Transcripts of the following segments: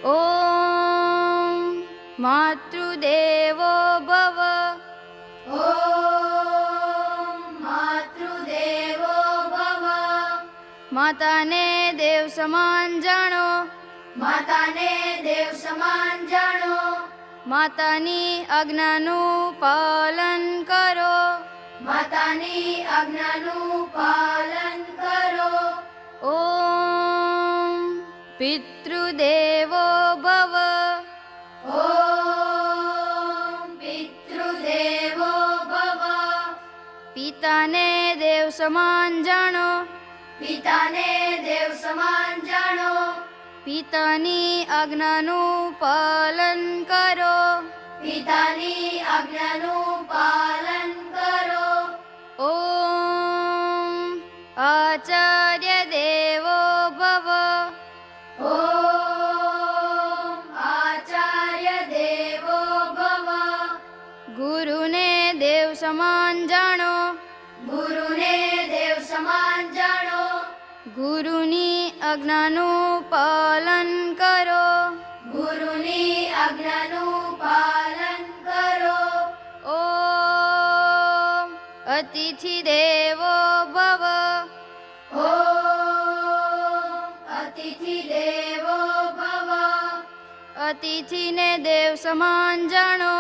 ॐ मातृदेवो भव। ॐ मातृदेवो भव। माताने देव સમાન જાણો, માતાને દેવ સમાન જાણો, માતાની આજ્ઞાનું પાલન કરો, માતાની આજ્ઞાનું પાલન કરો. ॐ પિતૃદેવો ભવ. ॐ પિતૃદેવો ભવ. પિતાને દેવ સમાન જાણો, પિતાને દેવ સમાન જાણો, પિતાની આજ્ઞાનું પાલન કરો, પિતાની આજ્ઞાનું પાલન કરો. ॐ આચાર્ય દેવો ભવ. ॐ આચાર્ય દેવો ભવ. ગુરુને દેવ સમાન જાણો, ગુરુને દેવ સમાન જાણો, ગુરુની આજ્ઞાનું પાલન કરો, ગુરુની આજ્ઞાનું પાલન કરો. ॐ અતિથિ દેવો ભવ. ॐ અતિથિ દેવો ભવ. અતિથિને દેવ સમાન જાણો,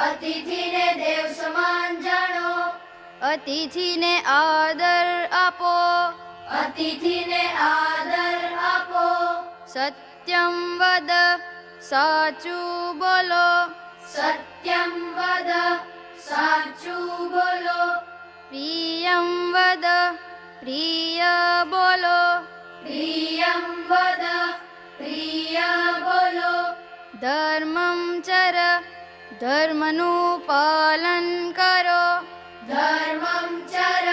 અતિથિને દેવ સમાન જાણો, અતિથિને આદર આપો, અતિથિને આદર આપો. સત્યમ વદ સાચું બોલો, સત્યમ વદ સાચું બોલો, પ્રિયમ વદ પ્રિય બોલો, પ્રિયમ વદ પ્રિય બોલો. ધર્મમ ચર ધર્મનું પાલન કરો, ધર્મમ ચર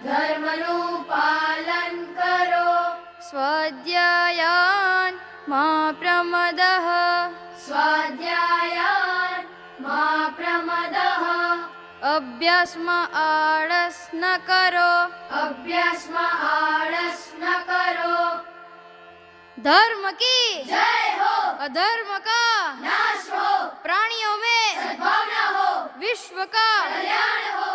ધર્મનું પાલન કરો. સ્વાધ્યાયાન મા પ્રમદઃ, સ્વાધ્યાયાન મા પ્રમદઃ. અભ્યાસમાં આળસ ન કરો, અભ્યાસમાં આળસ ન કરો. धर्म की જય હો, अधर्म का નાશ હો, प्राणियों में સद्भावना हो, विश्व का कल्याण हो.